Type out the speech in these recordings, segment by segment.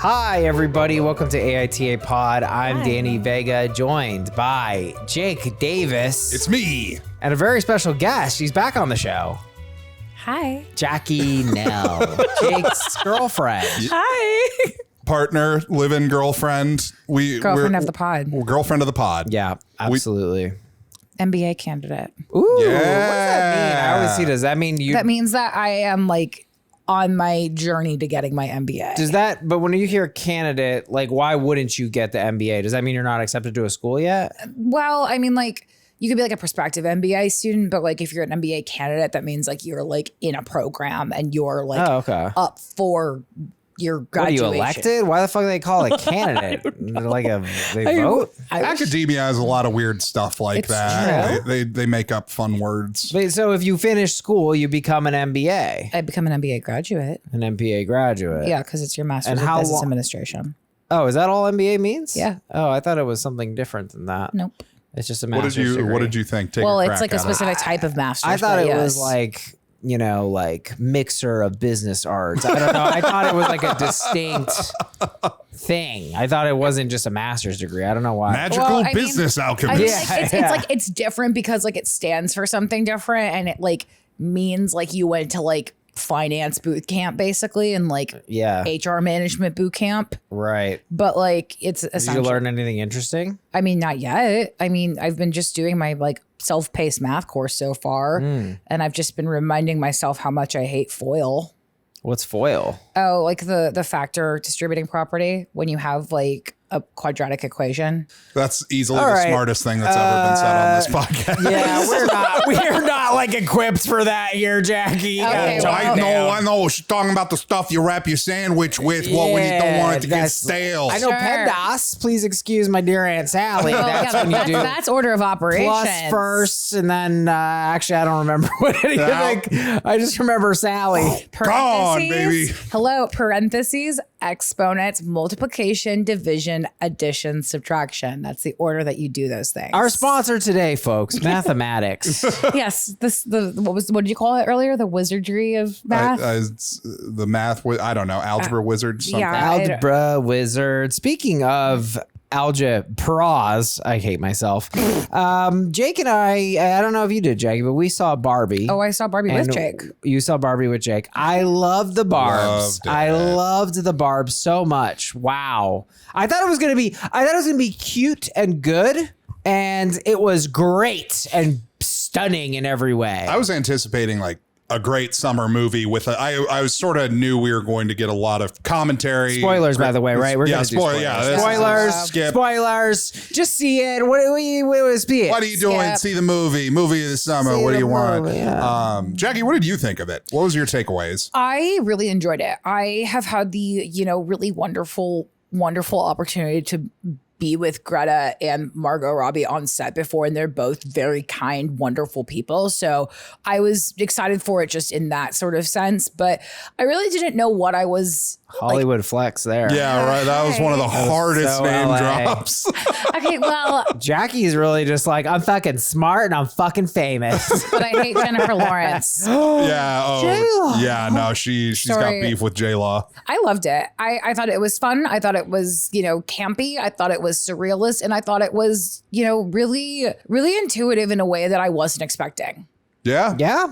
Hi, everybody. Welcome to AITA Pod. I'm Danny Vega, joined by Jake Davis. It's me. And a very special guest. She's back on the show. Hi. Jackie Nell, Jake's girlfriend. Hi. Partner, live-in girlfriend. Girlfriend of the pod. Girlfriend of the pod. Yeah, absolutely. MBA candidate. Ooh, Yeah. what does that mean? I always see, does that mean you... That means that I am like on my journey to getting my MBA. Does that, but when you hear candidate, like why wouldn't you get the MBA? Does that mean you're not accepted to a school yet? Well, I mean, like you could be like a prospective MBA student, but like if you're an MBA candidate, that means like you're like in a program and you're like up for your graduation. What, are you elected? Why the fuck do they call it a candidate? Like they vote? Academia has a lot of weird stuff like that. They make up fun words. Wait, so if you finish school, you become an MBA? I become an MBA graduate. An MBA graduate? Yeah, because it's your master's in business administration. Oh, is that all MBA means? Yeah. Oh, I thought it was something different than that. Nope. It's just a master's degree. What did you think? Well, it's like a specific type of master's. I thought it was like, you know, like mixer of business arts. I don't know. I thought it was like a distinct thing. I thought it wasn't just a master's degree. I don't know why. Magical business alchemy. It's like it's different because like it stands for something different and it like means like you went to like finance boot camp basically and like HR management boot camp. Right. But like it's essentially. Did you learn anything interesting? I mean, not yet. I mean, I've been just doing my like self-paced math course so far. And I've just been reminding myself how much I hate FOIL. What's FOIL? Oh, like the factor distributing property when you have like a quadratic equation. That's easily the smartest thing that's ever been said on this podcast. Yeah, we're not like equipped for that here, Jackie. Okay, I know. She's talking about the stuff you wrap your sandwich with when you don't want it to get stale. I know PEMDAS. Please excuse my dear Aunt Sally. That's when you do. That's order of operations. Plus first, and then actually, I don't remember what anything. I just remember Sally. Gone, baby. Hello, parentheses, exponents, multiplication, division, addition, subtraction. That's the order that you do those things. Our sponsor today, folks, mathematics. Yes, what did you call it earlier? The wizardry of math. The math. I don't know. Algebra wizard. Something. Yeah, Algebra wizard. Speaking of algebras, I hate myself. Jake and I don't know if you did, Jackie, but we saw Barbie. Oh, I saw Barbie with Jake. You saw Barbie with Jake. I loved the Barbs. I loved the Barbs so much. Wow. I thought it was gonna be cute and good, and it was great and stunning in every way. I was anticipating like a great summer movie with I was sort of knew we were going to get a lot of commentary. Spoilers, by the way, right? We're gonna do spoilers. Spoilers. Skip. Spoilers. Just see it. What are you doing? See the movie of the summer. What do you want? Yeah. Jackie, what did you think of it? What was your takeaways? I really enjoyed it. I have had the, really wonderful opportunity to be with Greta and Margot Robbie on set before, and they're both very kind, wonderful people. So I was excited for it just in that sort of sense, but I really didn't know what I was. Hollywood flex there. Yeah, right. That was one of the hardest so name LA. drops. Okay, well, Jackie's really just like, I'm fucking smart and I'm fucking famous. but I hate Jennifer Lawrence. Yeah. J-Law. Yeah. No, she's got beef with J-Law. I loved it. I thought it was fun. I thought it was, campy. I thought it was surrealist, and I thought it was, really, really intuitive in a way that I wasn't expecting. Yeah. Yeah.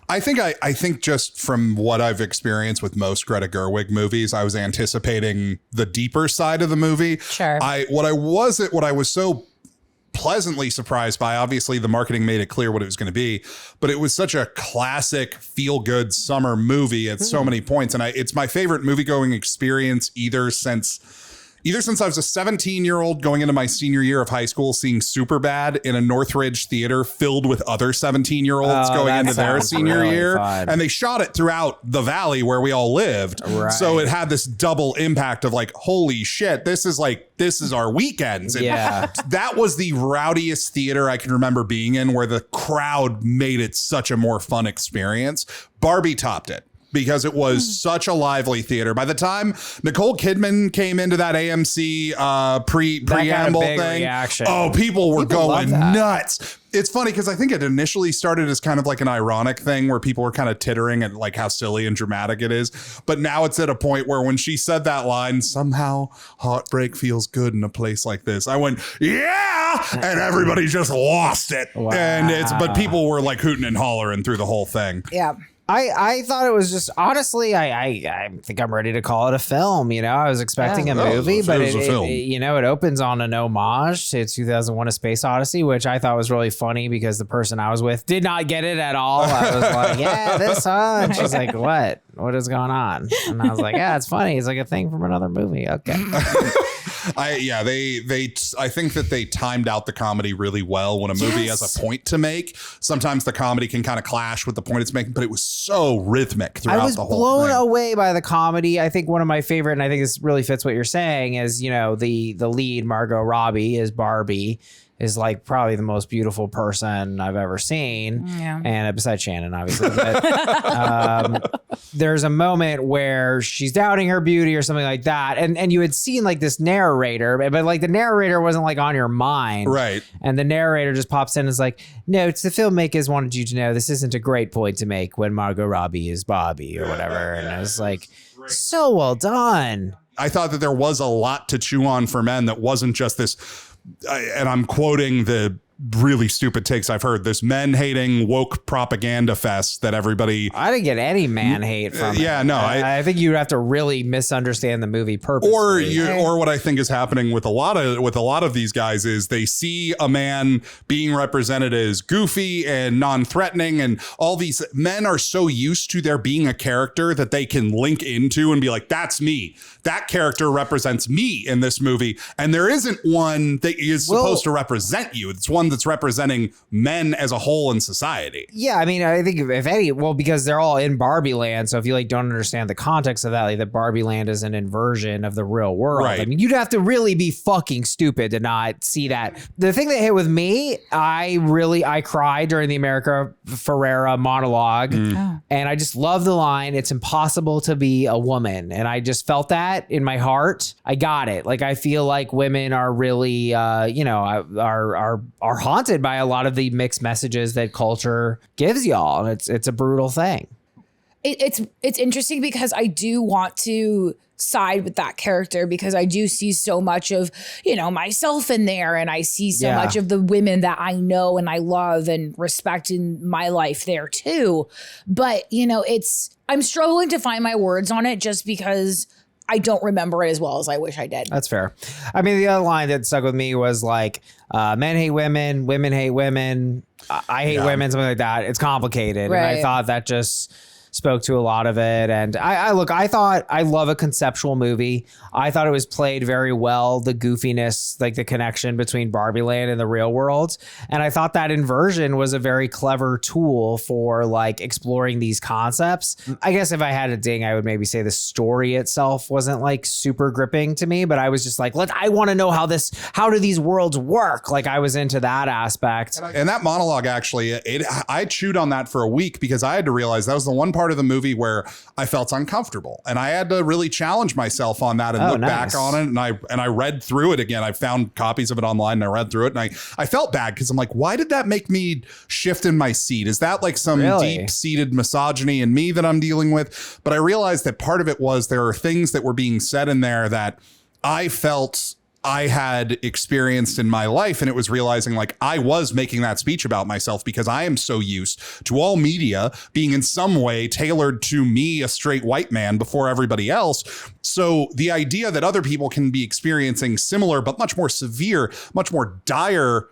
I think just from what I've experienced with most Greta Gerwig movies, I was anticipating the deeper side of the movie. Sure. What I was so pleasantly surprised by, obviously the marketing made it clear what it was going to be, but it was such a classic feel-good summer movie at so many points. And it's my favorite movie-going experience either since I was a 17-year-old going into my senior year of high school, seeing Superbad in a Northridge theater filled with other 17-year-olds going into their senior year. Fun. And they shot it throughout the valley where we all lived. Right. So it had this double impact of like, holy shit, this is our weekends. And that was the rowdiest theater I can remember being in, where the crowd made it such a more fun experience. Barbie topped it. because it was such a lively theater. By the time Nicole Kidman came into that AMC preamble thing, reaction. Oh, people were going nuts. It's funny because I think it initially started as kind of like an ironic thing where people were kind of tittering at like how silly and dramatic it is. But now it's at a point where when she said that line, somehow heartbreak feels good in a place like this, I went, yeah, and everybody just lost it. Wow. But people were like hooting and hollering through the whole thing. Yeah. I thought it was just, honestly, I think I'm ready to call it a film. You know, I was expecting a movie, but it opens on an homage to 2001: A Space Odyssey, which I thought was really funny because the person I was with did not get it at all. I was like, yeah, this huh? And she's like, what is going on? And I was like, yeah, it's funny. It's like a thing from another movie. Okay. I think that they timed out the comedy really well. When a movie has a point to make, sometimes the comedy can kind of clash with the point it's making, but it was so rhythmic throughout the whole thing. I was blown away by the comedy. I think one of my favorite, and I think this really fits what you're saying, is, you know, the lead, Margot Robbie, is Barbie, is like probably the most beautiful person I've ever seen. Yeah. And besides Shannon, obviously. But, there's a moment where she's doubting her beauty or something like that. And you had seen like this narrator, but like the narrator wasn't like on your mind. Right. And the narrator just pops in and is like, no, it's the filmmakers wanted you to know this isn't a great point to make when Margot Robbie is Bobby or whatever. And I was like, so well done. I thought that there was a lot to chew on for men that wasn't just this, and I'm quoting the really stupid takes I've heard, this men hating woke propaganda fest that everybody. I didn't get any man hate from it. Yeah, no, I think you'd have to really misunderstand the movie purposely. Or what I think is happening with a lot of these guys is they see a man being represented as goofy and non-threatening, and all these men are so used to there being a character that they can link into and be like, that's me. That character represents me in this movie. And there isn't one that is supposed to represent you. It's one that's representing men as a whole in society. Yeah, I mean, I think if any, because they're all in Barbie land, so if you like don't understand the context of that, like that Barbie land is an inversion of the real world. Right. I mean, you'd have to really be fucking stupid to not see that. The thing that hit with me, I cried during the America Ferrera monologue, and I just love the line, "It's impossible to be a woman," and I just felt that in my heart. I got it. Like, I feel like women are really, are haunted by a lot of the mixed messages that culture gives y'all. And it's a brutal thing. It's interesting because I do want to side with that character because I do see so much of, myself in there, and I see so much of the women that I know and I love and respect in my life there too. But, I'm struggling to find my words on it just because I don't remember it as well as I wish I did. That's fair. I mean, the other line that stuck with me was like, men hate women, women hate women, I hate women, something like that. It's complicated. Right. And I thought that just spoke to a lot of it. And I love a conceptual movie. I thought it was played very well, the goofiness, like the connection between Barbie Land and the real world. And I thought that inversion was a very clever tool for like exploring these concepts. I guess if I had a ding, I would maybe say the story itself wasn't like super gripping to me, but I was just like, I want to know how do these worlds work? Like, I was into that aspect. And that monologue, actually, I chewed on that for a week because I had to realize that was the one part of the movie where I felt uncomfortable, and I had to really challenge myself on that and look back on it. And I read through it again. I found copies of it online and I read through it, and I felt bad because I'm like, why did that make me shift in my seat? Is that like some deep-seated misogyny in me that I'm dealing with? But I realized that part of it was there are things that were being said in there that I felt I had experienced in my life, and it was realizing like I was making that speech about myself because I am so used to all media being in some way tailored to me, a straight white man, before everybody else. So the idea that other people can be experiencing similar but much more severe, much more dire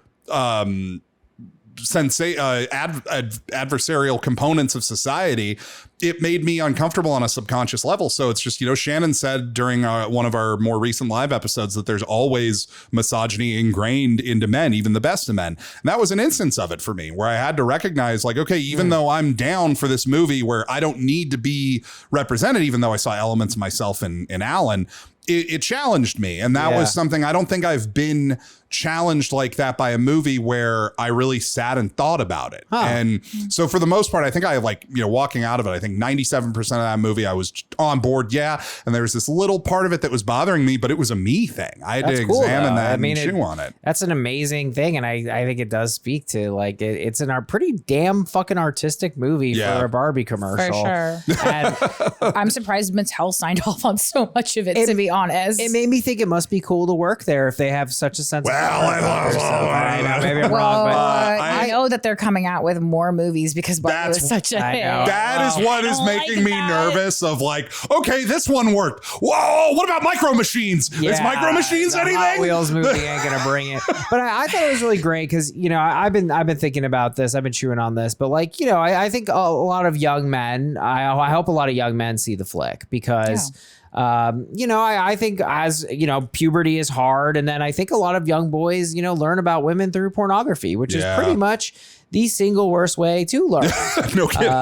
adversarial components of society, it made me uncomfortable on a subconscious level. So it's just, Shannon said during one of our more recent live episodes that there's always misogyny ingrained into men, even the best of men. And that was an instance of it for me, where I had to recognize like, okay, even though I'm down for this movie where I don't need to be represented, even though I saw elements of myself in Alan, it challenged me. And that was something I don't think I've been challenged like that by a movie where I really sat and thought about it. And so for the most part, I think I like, walking out of it, I think 97% of that movie, I was on board. Yeah. And there was this little part of it that was bothering me, but it was a me thing. I had to examine that and chew on it. That's an amazing thing. And I think it does speak to like, it's a pretty damn fucking artistic movie for a Barbie commercial. For sure. And I'm surprised Mattel signed off on so much of it, to be honest. It made me think it must be cool to work there if they have such a sense of I know, maybe I'm wrong, but I know that they're coming out with more movies because Barbie was such a hit. That is what is making me nervous of like, okay, this one worked. Whoa, what about Micro Machines? Is Micro Machines anything? Hot Wheels movie ain't gonna bring it. But I thought it was really great because I've been thinking about this. I've been chewing on this, but like I think a lot of young men. I hope a lot of young men see the flick because. I think as puberty is hard, and then I think a lot of young boys learn about women through pornography, which is pretty much the single worst way to learn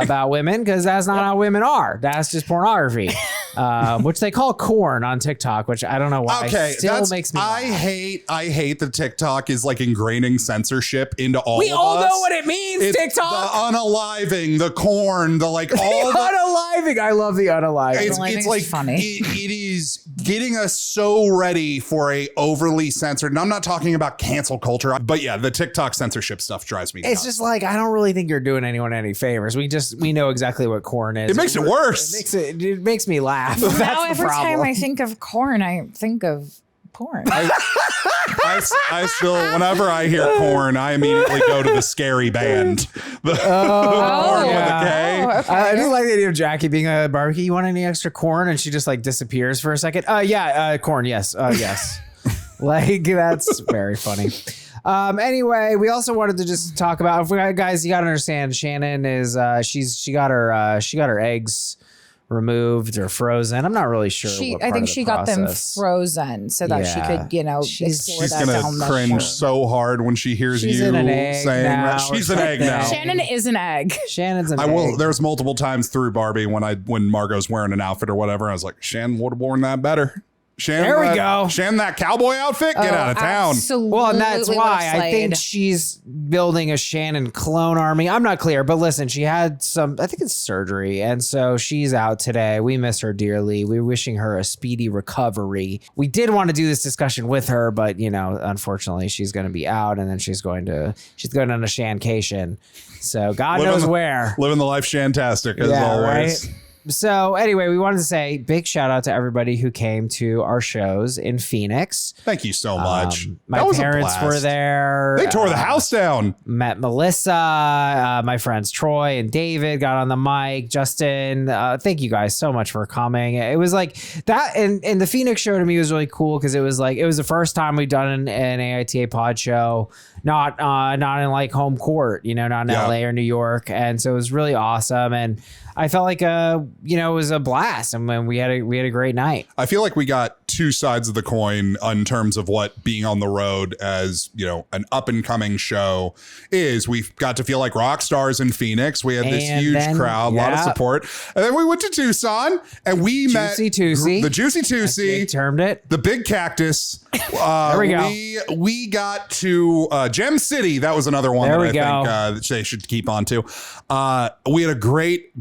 about women, because that's not how women are. That's just pornography, which they call corn on TikTok, which I don't know why. Okay, still makes me laugh. I hate that TikTok is like ingraining censorship into all of us. We all know what it means, it's TikTok. The unaliving, the corn, the like all the unaliving. I love the unaliving. It's like funny. It is getting us so ready for a overly censored, and I'm not talking about cancel culture, but yeah, the TikTok censorship stuff drives me nuts. It's just like, I don't really think you're doing anyone any favors. We know exactly what corn is. It makes it worse. It makes me laugh. Now That's every the problem. time I think of corn, I think of porn. I still, whenever I hear corn, I immediately go to the scary band. The corn with a K. Okay. I do like the idea of Jackie being a barbecue. You want any extra corn? And she just like disappears for a second. Corn. Yes. Yes. Like, that's very funny. Anyway, we also wanted to just talk about, guys, you got to understand, Shannon is, she got her eggs removed or frozen. I'm not really sure. I think she got them frozen so that she could, she's gonna cringe so hard when she hears you saying that she's an egg now. Shannon is an egg. Shannon's an egg. There's multiple times through Barbie when Margot's wearing an outfit or whatever, I was like, Shannon would have worn that better. Shannon, there we go. Shannon, that cowboy outfit, get out of town. Absolutely. Well, and that's why I think she's building a Shannon clone army. I'm not clear, but listen, she had I think it's surgery, and so she's out today. We miss her dearly. We're wishing her a speedy recovery. We did want to do this discussion with her, but unfortunately, she's going to be out, and then she's going on a Shancation. So God knows where. Living the life Shantastic as always. Right? So anyway, we wanted to say big shout out to everybody who came to our shows in Phoenix. Thank you so much. My parents were there. They tore the house down. Met Melissa, my friends Troy and David got on the mic. Justin, thank you guys so much for coming. It was like that, and the Phoenix show to me was really cool because it was the first time we've done an AITA pod show, not in like home court, not in LA or New York, and so it was really awesome. And I felt like it was a blast, and when we had a great night. I feel like we got two sides of the coin in terms of what being on the road as an up and coming show is. We got to feel like rock stars in Phoenix. We had this huge crowd, a lot of support, and then we went to Tucson and we met the Juicy Tussie, termed it the Big Cactus. There we go. We got to Gem City. That was another one that I think they should keep on to. We had a great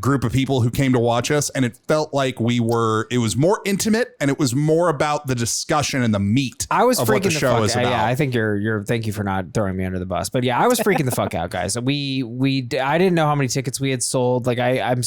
group of people who came to watch us, and it felt like it was more intimate, and it was more about the discussion and the meat of what the show is about. Yeah, I think thank you for not throwing me under the bus, but yeah, I was freaking the fuck out, guys. I didn't know how many tickets we had sold. Like I'm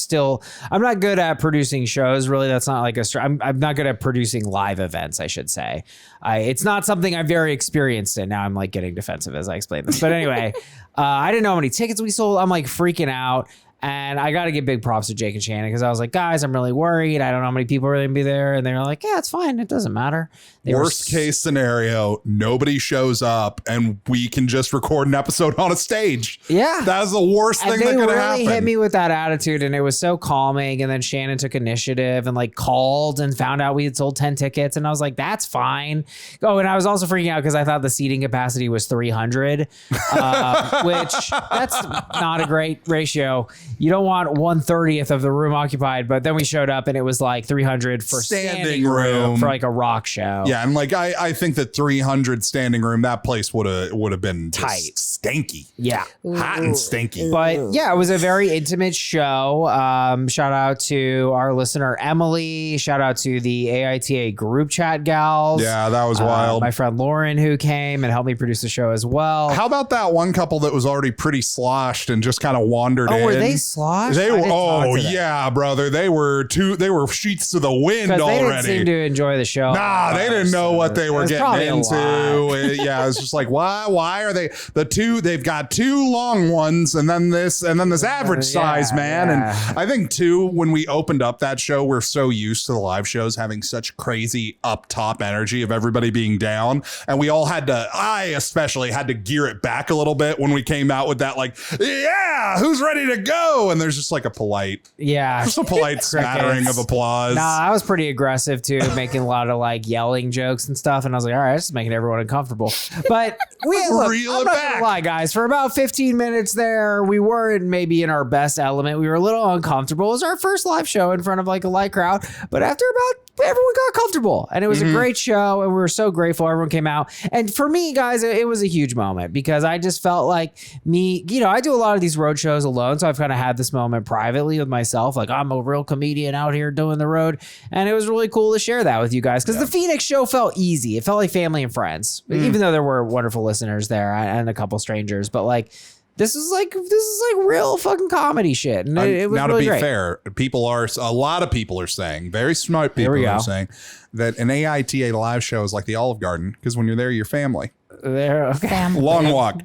not good at producing shows. Really, that's not like I'm not good at producing live events, I should say. It's not something I'm very experienced in. Now I'm like getting defensive as I explain this, but anyway, I didn't know how many tickets we sold. I'm like freaking out. And I got to give big props to Jake and Shannon because I was like, guys, I'm really worried. I don't know how many people are going to be there. And they were like, yeah, it's fine. It doesn't matter. Worst case scenario, nobody shows up and we can just record an episode on a stage. Yeah. That's the worst thing that could happen. They really hit me with that attitude, and it was so calming. And then Shannon took initiative and like called and found out we had sold 10 tickets. And I was like, that's fine. Oh, and I was also freaking out because I thought the seating capacity was 300, which that's not a great ratio. you don't want 1/30th of the room occupied. But then we showed up and it was like 300 for standing room for like a rock show. Yeah, and like I think that 300 standing room, that place would have been tight, stanky. Yeah, hot and stinky. But yeah, it was a very intimate show. Shout out to our listener Emily. Shout out to the AITA group chat gals. Yeah, that was wild. My friend Lauren, who came and helped me produce the show as well. How about that one couple that was already pretty sloshed and just kind of wandered in? Oh, were they sloshed? They were. Oh yeah, brother. They were sheets to the wind already. They didn't seem to enjoy the show. Nah, they didn't know what they were getting into. Yeah, it's just like why are they the two? They've got two long ones and then this average size man. And I think too, when we opened up that show, we're so used to the live shows having such crazy up top energy of everybody being down, and we all I especially had to gear it back a little bit when we came out with that, like, yeah, who's ready to go? And there's just like a polite smattering of applause. Nah, I was pretty aggressive too, making a lot of like yelling jokes and stuff. And I was like, all right, this is making everyone uncomfortable. But I'm not gonna lie, guys, for about 15 minutes there, we weren't maybe in our best element. We were a little uncomfortable. It was our first live show in front of like a light crowd. But after everyone got comfortable and it was a great show and we were so grateful everyone came out. And for me, guys, it was a huge moment because I just felt like I do a lot of these road shows alone. So I've kind of had this moment privately with myself. Like, I'm a real comedian out here doing the road. And it was really cool to share that with you guys because the Phoenix show felt easy. It felt like family and friends, even though there were wonderful listeners there and a couple strangers. But like, this is like real fucking comedy shit. And it was now, really to be great. fair, a lot of people are saying, very smart people are saying that an AITA live show is like the Olive Garden because when you're there, you're family. Long walk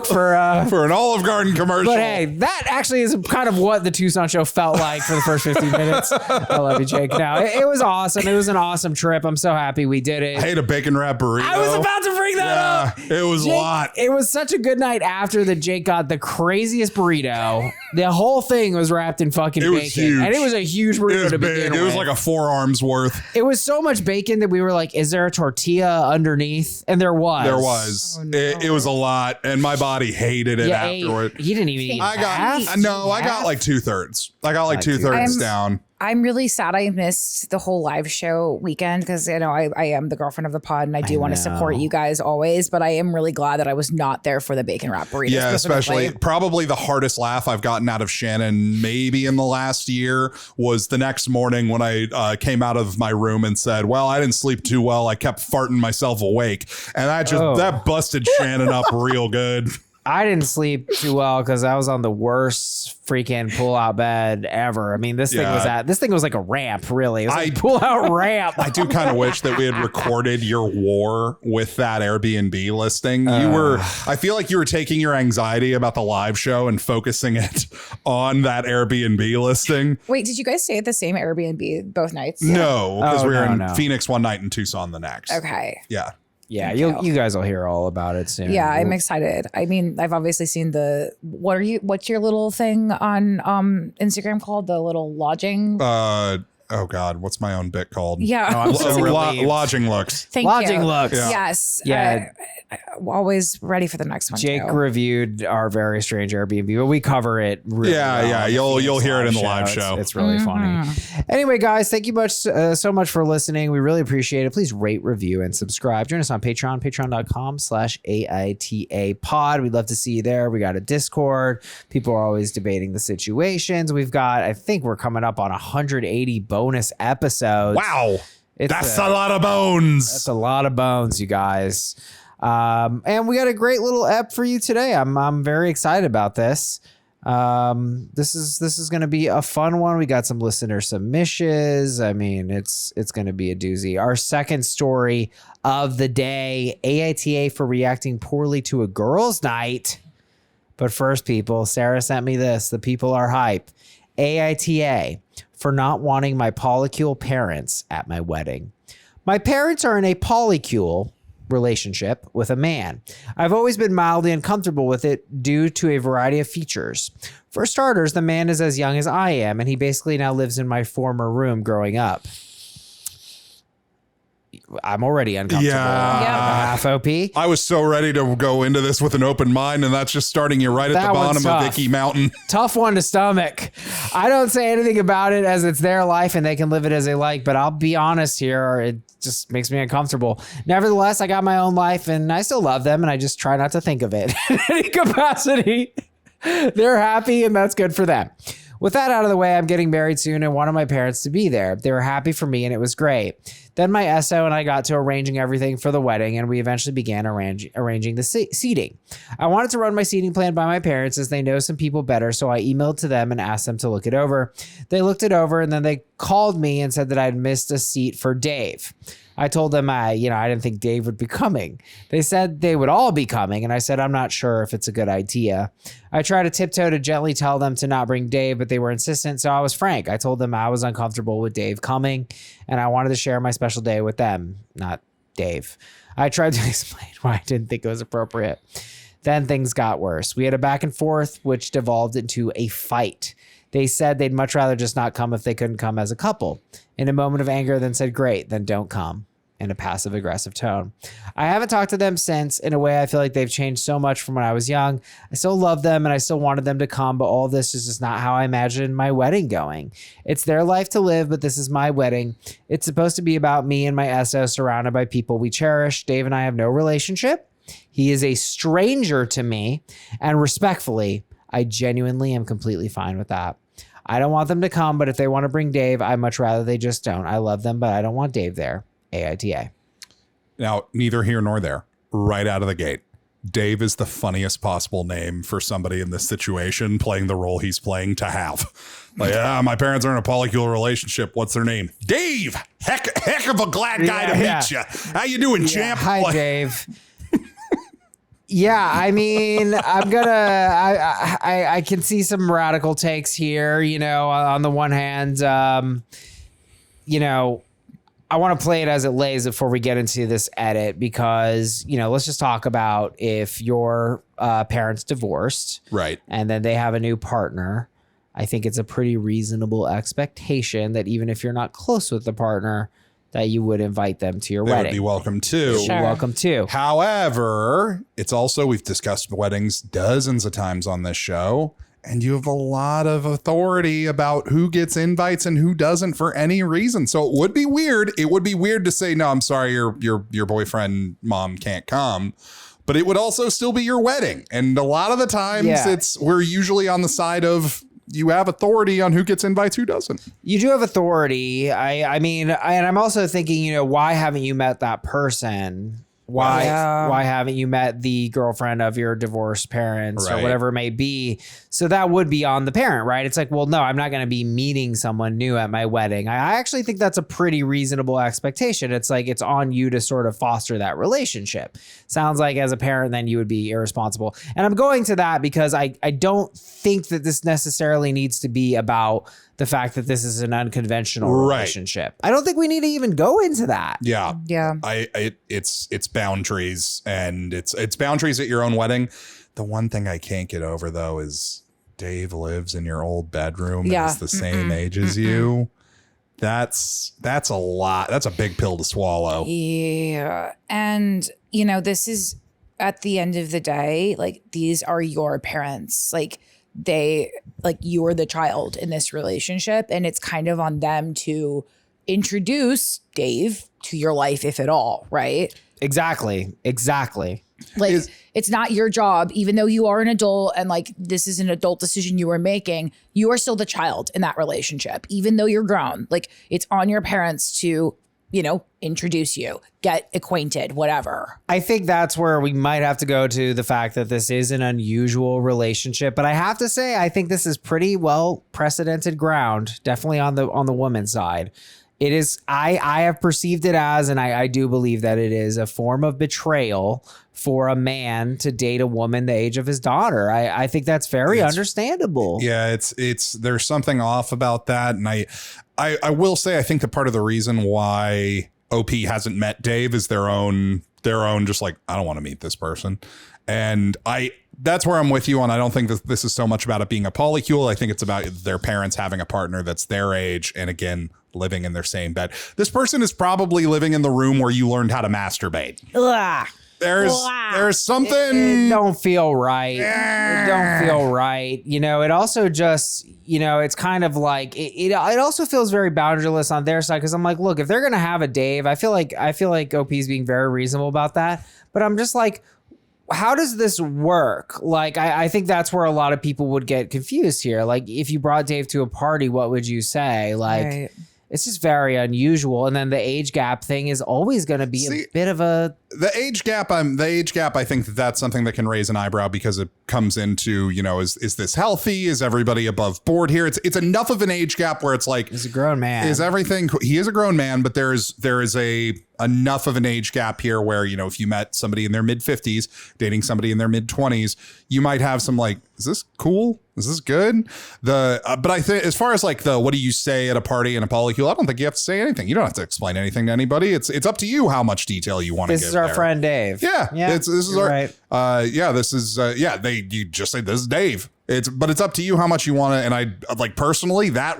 for an Olive Garden commercial. But hey, that actually is kind of what the Tucson show felt like for the first 15 minutes. I love you, Jake. No, it was awesome. It was an awesome trip. I'm so happy we did it. I ate a bacon wrap burrito. I was about to bring that up. It was Jake, a lot. It was such a good night after that Jake got the craziest burrito. The whole thing was wrapped in fucking bacon. Was huge. And it was a huge burrito to begin with. It was like a forearm's worth. It was so much bacon that we were like, is there a tortilla underneath? And there was. Oh, no. It was a lot, and my body hated it afterward. He didn't even eat. I got like 2/3. I got like 2/3 down. I'm really sad I missed the whole live show weekend because, I am the girlfriend of the pod and I do want to support you guys always. But I am really glad that I was not there for the bacon wrap burrito. Yeah, especially probably the hardest laugh I've gotten out of Shannon maybe in the last year was the next morning when I came out of my room and said, well, I didn't sleep too well. I kept farting myself awake. And that busted Shannon up real good. I didn't sleep too well because I was on the worst freaking pull-out bed ever. I mean, this thing was like a ramp, really. It was like a pull-out ramp. I do kind of wish that we had recorded your war with that Airbnb listing. I feel like you were taking your anxiety about the live show and focusing it on that Airbnb listing. Wait, did you guys stay at the same Airbnb both nights? No, because we were in Phoenix one night and Tucson the next. Okay. Yeah. Yeah, you guys will hear all about it soon. Yeah, I'm excited. I mean, I've obviously seen what's your little thing on Instagram called? The little lodging? Oh God, what's my own bit called? Yeah. I'm so lodging looks. Thank lodging you. looks. Yeah. Yes. Yeah. Always ready for the next one. Jake too. reviewed our very strange Airbnb, but we cover it really well. You'll hear it in the live show. It's really funny. Anyway, guys, thank you so much for listening. We really appreciate it. Please rate, review, and subscribe. Join us on Patreon, patreon.com/AITA pod. We'd love to see you there. We got a Discord. People are always debating the situations. I think we're coming up on 180 bonus episodes. Wow. That's a lot of bones. That's a lot of bones, you guys. And we got a great little ep for you today. I'm very excited about this. This is going to be a fun one. We got some listener submissions. I mean, it's going to be a doozy. Our second story of the day, AITA for reacting poorly to a girls' night. But first, people, Sarah sent me this. The people are hype. AITA for not wanting my polycule parents at my wedding. My parents are in a polycule relationship with a man. I've always been mildly uncomfortable with it due to a variety of features. For starters, the man is as young as I am, and he basically now lives in my former room growing up. I'm already uncomfortable. Yeah. Half OP. I was so ready to go into this with an open mind, and that's just starting you right at the bottom of Icky Mountain. Tough one to stomach. I don't say anything about it as it's their life and they can live it as they like, but I'll be honest here, it just makes me uncomfortable. Nevertheless, I got my own life and I still love them and I just try not to think of it in any capacity. They're happy and that's good for them. With that out of the way, I'm getting married soon and wanted my parents to be there. They were happy for me and it was great. Then my SO and I got to arranging everything for the wedding and we eventually began arranging the seating. I wanted to run my seating plan by my parents as they know some people better, so I emailed to them and asked them to look it over. They looked it over and then they called me and said that I'd missed a seat for Dave. I told them I didn't think Dave would be coming. They said they would all be coming, and I said I'm not sure if it's a good idea. I tried to tiptoe to gently tell them to not bring Dave, but they were insistent, so I was frank. I told them I was uncomfortable with Dave coming, and I wanted to share my special day with them, not Dave. I tried to explain why I didn't think it was appropriate. Then things got worse. We had a back and forth, which devolved into a fight. They said they'd much rather just not come if they couldn't come as a couple. In a moment of anger, then said, great, then don't come, in a passive-aggressive tone. I haven't talked to them since. In a way, I feel like they've changed so much from when I was young. I still love them, and I still wanted them to come, but all this is just not how I imagined my wedding going. It's their life to live, but this is my wedding. It's supposed to be about me and my SO surrounded by people we cherish. Dave and I have no relationship. He is a stranger to me, and respectfully, I genuinely am completely fine with that. I don't want them to come, but if they want to bring Dave, I'd much rather they just don't. I love them, but I don't want Dave there. AITA. Now, neither here nor there, right out of the gate. Dave is the funniest possible name for somebody in this situation playing the role he's playing to have. Like, my parents are in a polycule relationship. What's their name? Dave. Heck of a glad guy to meet you. How you doing, champ? Hi, Dave. Yeah, I mean, I can see some radical takes here, on the one hand, I want to play it as it lays before we get into this edit because, let's just talk about if your parents divorced. Right. And then they have a new partner. I think it's a pretty reasonable expectation that even if you're not close with the partner, that you would invite them to your wedding. They would be welcome too. Sure. Welcome too. However, it's also, we've discussed weddings dozens of times on this show. And you have a lot of authority about who gets invites and who doesn't for any reason. So it would be weird. It would be weird to say, no, I'm sorry, your boyfriend mom can't come. But it would also still be your wedding. And a lot of the times we're usually on the side of you have authority on who gets invites, who doesn't. You do have authority. I mean, and I'm also thinking, why haven't you met that person? Why haven't you met the girlfriend of your divorced parents or whatever it may be? So that would be on the parent, right? It's like, well, no, I'm not going to be meeting someone new at my wedding. I actually think that's a pretty reasonable expectation. It's like, it's on you to sort of foster that relationship. Sounds like as a parent, then you would be irresponsible. And I'm going to that because I don't think that this necessarily needs to be about the fact that this is an unconventional relationship. I don't think we need to even go into that. Yeah. Yeah. It's boundaries, and it's boundaries at your own wedding. The one thing I can't get over though is Dave lives in your old bedroom and is the same age as you. That's a lot. That's a big pill to swallow. Yeah. And this is at the end of the day, like these are your parents. You're the child in this relationship, and it's kind of on them to introduce Dave to your life, if at all, right? Exactly. It's not your job, even though you are an adult and this is an adult decision you are making, you are still the child in that relationship, even though you're grown. It's on your parents to, introduce you, get acquainted, whatever. I think that's where we might have to go to the fact that this is an unusual relationship. But I have to say, I think this is pretty well precedented ground, definitely on the woman's side. It is, I have perceived it as, and I do believe that it is a form of betrayal for a man to date a woman the age of his daughter. I think that's very understandable. Yeah, there's something off about that. And I will say, I think that part of the reason why OP hasn't met Dave is their own just like, I don't want to meet this person. And that's where I'm with you on. I don't think that this is so much about it being a polycule. I think it's about their parents having a partner that's their age. And again, living in their same bed. This person is probably living in the room where you learned how to masturbate. Ugh. There's something. It don't feel right. It don't feel right. You know, it also just, you know, it's kind of like it also feels very boundaryless on their side, because I'm like, look, if they're gonna have a Dave, I feel like OP is being very reasonable about that. But I'm just like, how does this work? Like, I think that's where a lot of people would get confused here. Like, if you brought Dave to a party, what would you say? Like, right. It's just very unusual. And then the age gap thing is always going to be a bit of a... The age gap, I think that's something that can raise an eyebrow, because it comes into, you know, is this healthy? Is everybody above board here? It's enough of an age gap where it's like... He's a grown man. Is everything... He is a grown man, but there is enough of an age gap here where, you know, if you met somebody in their mid 50s dating somebody in their mid 20s, you might have some like, is this cool? Is this good? But I think as far as like what do you say at a party in a polycule? I don't think you have to say anything. You don't have to explain anything to anybody. It's up to you how much detail you want to give. This is our friend Dave. Yeah. This is our, right. You just say, this is Dave. But it's up to you how much you want to. And I like personally, that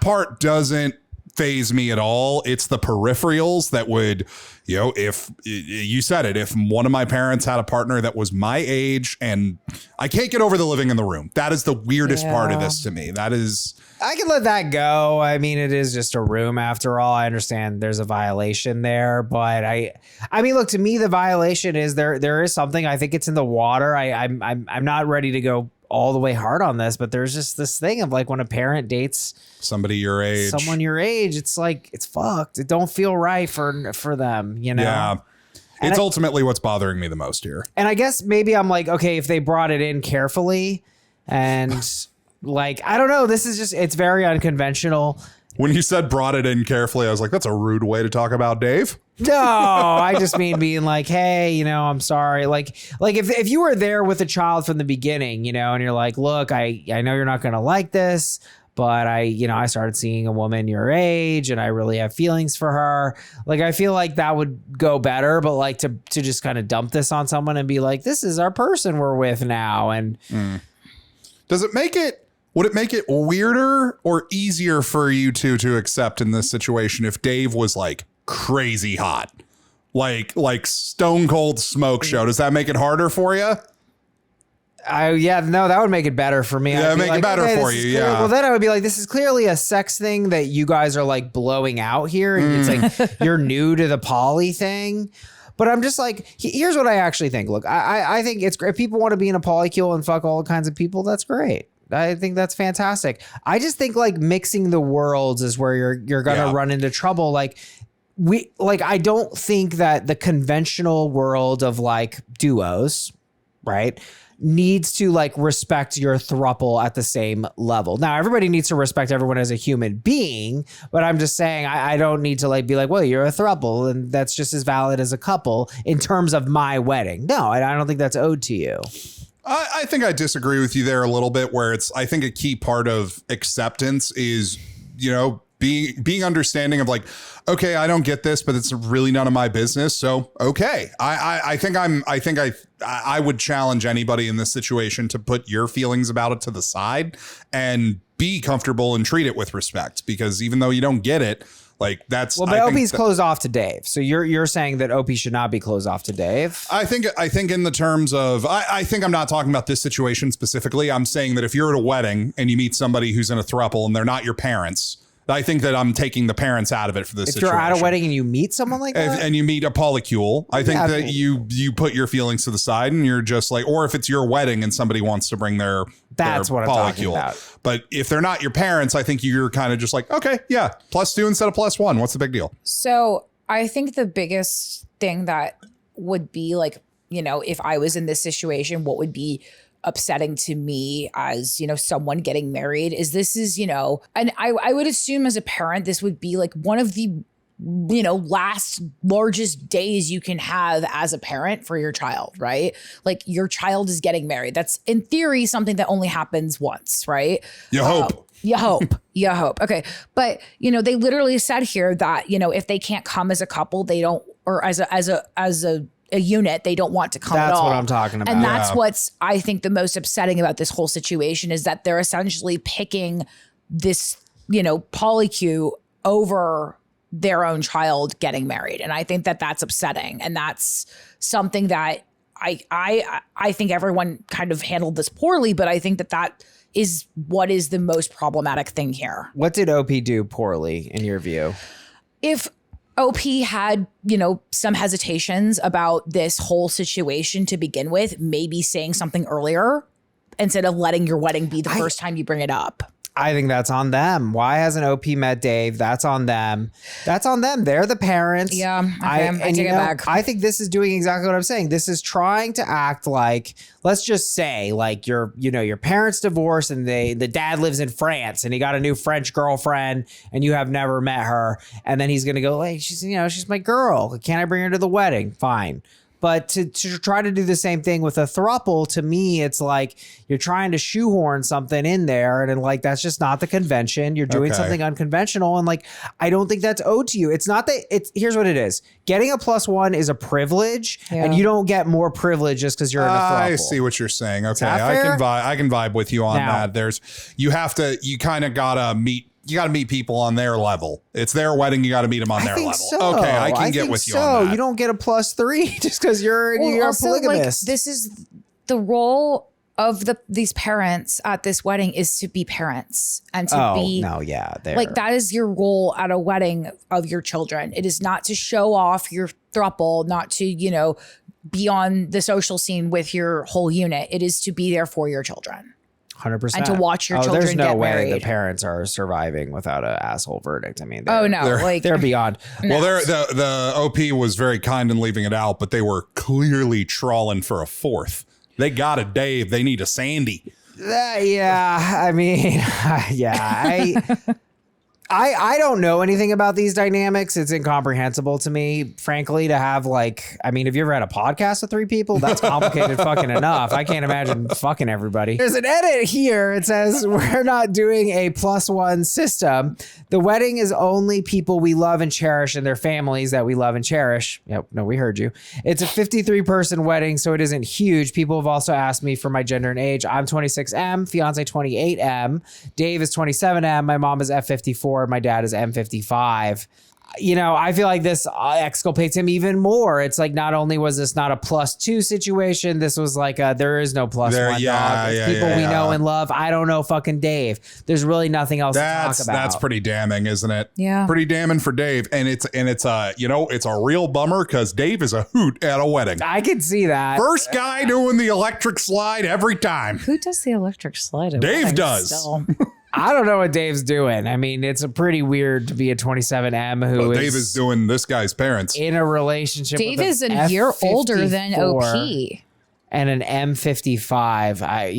part doesn't phase me at all. It's the peripherals that would, you know, if you said it, if one of my parents had a partner that was my age, and I can't get over the living in the room. That is the weirdest part of this to me. That is, I can let that go. I mean, it is just a room after all. I understand there's a violation there, but I mean, look, to me, the violation is there is something. I think it's in the water. I'm not ready to go all the way hard on this, but there's just this thing of like, when a parent dates someone your age, it's like, it's fucked. It don't feel right for them, you know? Yeah. It's ultimately what's bothering me the most here. And I guess maybe I'm like, okay, if they brought it in carefully and like, I don't know, this is just, it's very unconventional. When you said brought it in carefully, I was like, that's a rude way to talk about Dave. No, I just mean being like, hey, you know, I'm sorry. Like if you were there with a child from the beginning, you know, and you're like, look, I know you're not going to like this, but I started seeing a woman your age and I really have feelings for her. Like, I feel like that would go better, but like to just kind of dump this on someone and be like, this is our person we're with now. And would it make it weirder or easier for you two to accept in this situation if Dave was like crazy hot, like stone cold smoke show? Does that make it harder for you? No, that would make it better for me. Yeah, make it better for you. Yeah. Well, then I would be like, this is clearly a sex thing that you guys are like blowing out here. And it's like, you're new to the poly thing. But I'm just like, here's what I actually think. Look, I think it's great. If people want to be in a polycule and fuck all kinds of people, that's great. I think that's fantastic. I just think like mixing the worlds is where you're going to run into trouble. Like, I don't think that the conventional world of like duos, right, needs to like respect your throuple at the same level. Now, everybody needs to respect everyone as a human being, but I'm just saying I don't need to like be like, well, you're a throuple and that's just as valid as a couple in terms of my wedding. No, I don't think that's owed to you. I think I disagree with you there a little bit, where I think a key part of acceptance is, you know, being understanding of like, okay, I don't get this, but it's really none of my business. So, okay. I think I would challenge anybody in this situation to put your feelings about it to the side and be comfortable and treat it with respect, because even though you don't get it, like that's... Well, but OP's closed off to Dave. So you're saying that OP should not be closed off to Dave? I think in the terms of, I think I'm not talking about this situation specifically. I'm saying that if you're at a wedding and you meet somebody who's in a throuple and they're not your parents, I think that I'm taking the parents out of it for this situation. If you're at a wedding and you meet someone like that? And you meet a polycule, I think that you put your feelings to the side and you're just like, or if it's your wedding and somebody wants to bring their what I'm talking about. But if they're not your parents, I think you're kind of just like, okay, yeah, +2 instead of +1. What's the big deal? So I think the biggest thing that would be like, you know, if I was in this situation, what would be upsetting to me as, you know, someone getting married is, you know, and I would assume as a parent, this would be like one of the, you know, largest days you can have as a parent for your child, right? Like your child is getting married. That's in theory something that only happens once, right? You hope. You hope. Okay. But, you know, they literally said here that, you know, if they can't come as a couple, they don't, or as a unit. They don't want to come at all. That's what I'm talking about. And that's what's, I think, the most upsetting about this whole situation is that they're essentially picking this, polycule over their own child getting married. And I think that that's upsetting. And that's something that I think everyone kind of handled this poorly, but I think that is what is the most problematic thing here. What did OP do poorly in your view? If OP had, some hesitations about this whole situation to begin with, maybe saying something earlier instead of letting your wedding be the first time you bring it up. I think that's on them. Why hasn't OP met Dave? That's on them. That's on them. They're the parents. Yeah, okay, I take it back. I think this is doing exactly what I'm saying. This is trying to act like, let's just say, like your parents divorced and the dad lives in France and he got a new French girlfriend and you have never met her, and then he's gonna go like, she's my girl. Can I bring her to the wedding? Fine. But to try to do the same thing with a throuple, to me, it's like you're trying to shoehorn something in there. And like, that's just not the convention. You're doing something unconventional. And like, I don't think that's owed to you. It's not that here's what it is. Getting a +1 is a privilege and you don't get more privilege just because you're in a throuple. I see what you're saying. Okay. I can vibe with you on that. You kind of gotta meet people on their level. It's their wedding. You got to meet them on their level. So. Okay, I can get with you on that. You don't get a +3 just because you're a polygamist. This is the role of these parents at this wedding is to be parents and to be. Like that is your role at a wedding of your children. It is not to show off your throuple, not to be on the social scene with your whole unit. It is to be there for your children. 100%. And to watch your children there's no get way married. the parents are surviving without an asshole verdict. I mean, they're beyond. Well, the OP was very kind in leaving it out, but they were clearly trawling for a fourth. They got a Dave. They need a Sandy. I don't know anything about these dynamics. It's incomprehensible to me, frankly, to have have you ever had a podcast with 3 people? That's complicated fucking enough. I can't imagine fucking everybody. There's an edit here. It says we're not doing a +1 system. The wedding is only people we love and cherish and their families that we love and cherish. Yep. No, we heard you. It's a 53-person wedding, so it isn't huge. People have also asked me for my gender and age. I'm 26M, fiance 28M. Dave is 27M. My mom is F54. My dad is M55. I feel like this exculpates him even more. It's like, not only was this not a +2 situation, this was like there is no +1 dog. It's people we know and love. I don't know fucking Dave. There's really nothing else to talk about. That's pretty damning, isn't it? Yeah. Pretty damning for Dave. And it's a real bummer because Dave is a hoot at a wedding. I can see that. First guy doing the electric slide every time. Who does the electric slide? Dave does. I don't know what Dave's doing. I mean, it's a pretty weird to be a 27M who Dave is doing this guy's parents in a relationship. Dave with is a year older than OP and an M55. A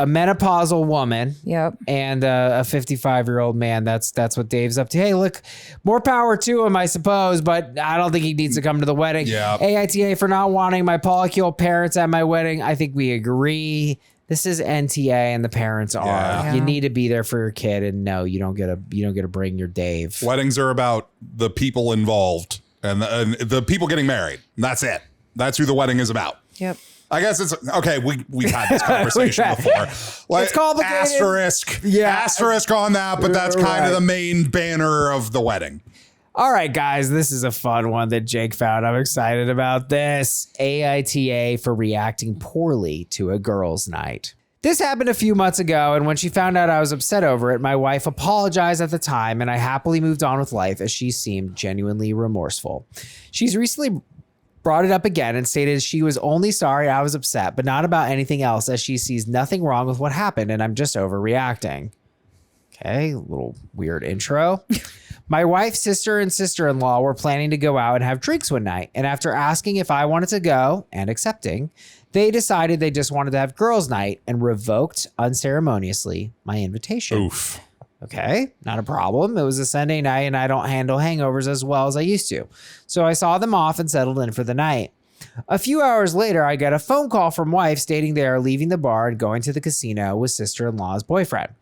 menopausal woman. Yep. And a 55-year-old man. That's what Dave's up to. Hey, look, more power to him, I suppose, but I don't think he needs to come to the wedding. Yeah. AITA for not wanting my polycule parents at my wedding. I think we agree. This is NTA and the parents are. Yeah. You need to be there for your kid, and no, you don't get to bring your Dave. Weddings are about the people involved and the people getting married. That's it. That's who the wedding is about. Yep. I guess it's okay. We've had this conversation before. It's complicated. Asterisk on that, but that's kind of the main banner of the wedding. All right, guys, this is a fun one that Jake found. I'm excited about this. AITA for reacting poorly to a girls' night. This happened a few months ago, and when she found out I was upset over it, my wife apologized at the time, and I happily moved on with life as she seemed genuinely remorseful. She's recently brought it up again and stated she was only sorry I was upset, but not about anything else, as she sees nothing wrong with what happened, and I'm just overreacting. Okay, a little weird intro. My wife's sister and sister-in-law were planning to go out and have drinks one night, and after asking if I wanted to go and accepting, they decided they just wanted to have girls' night and revoked unceremoniously my invitation. Oof. Okay, not a problem. It was a Sunday night and I don't handle hangovers as well as I used to. So I saw them off and settled in for the night. A few hours later, I get a phone call from wife stating they are leaving the bar and going to the casino with sister-in-law's boyfriend.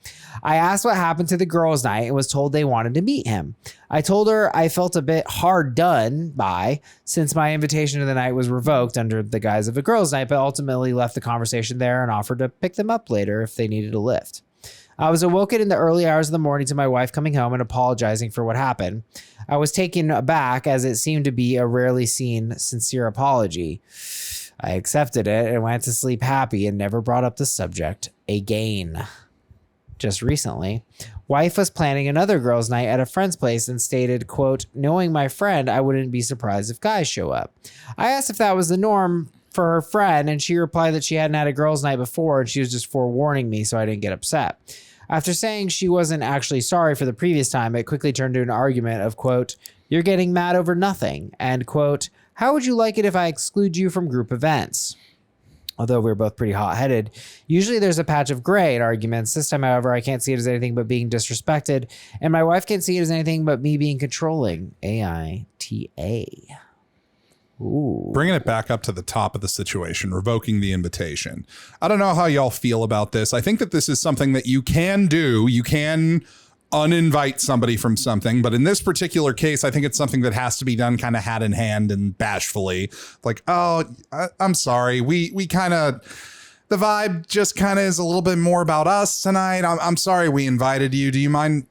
I asked what happened to the girls' night and was told they wanted to meet him. I told her I felt a bit hard done by since my invitation to the night was revoked under the guise of a girls' night, but ultimately left the conversation there and offered to pick them up later if they needed a lift. I was awoken in the early hours of the morning to my wife coming home and apologizing for what happened. I was taken aback as it seemed to be a rarely seen, sincere apology. I accepted it and went to sleep happy and never brought up the subject again. Just recently, wife was planning another girls' night at a friend's place and stated, quote, knowing my friend, I wouldn't be surprised if guys show up. I asked if that was the norm for her friend, and she replied that she hadn't had a girls' night before and she was just forewarning me so I didn't get upset. After saying she wasn't actually sorry for the previous time, it quickly turned to an argument of, quote, you're getting mad over nothing, and, quote, how would you like it if I exclude you from group events? Although we were both pretty hot-headed, usually there's a patch of gray in arguments. This time, however, I can't see it as anything but being disrespected, and my wife can't see it as anything but me being controlling. AITA. Ooh. Bringing it back up to the top of the situation, revoking the invitation. I don't know how y'all feel about this. I think that this is something that you can do. You can uninvite somebody from something, but in this particular case, I think it's something that has to be done kind of hat in hand and bashfully. Like, oh, I'm sorry. We kind of... The vibe just kind of is a little bit more about us tonight. I'm sorry we invited you. Do you mind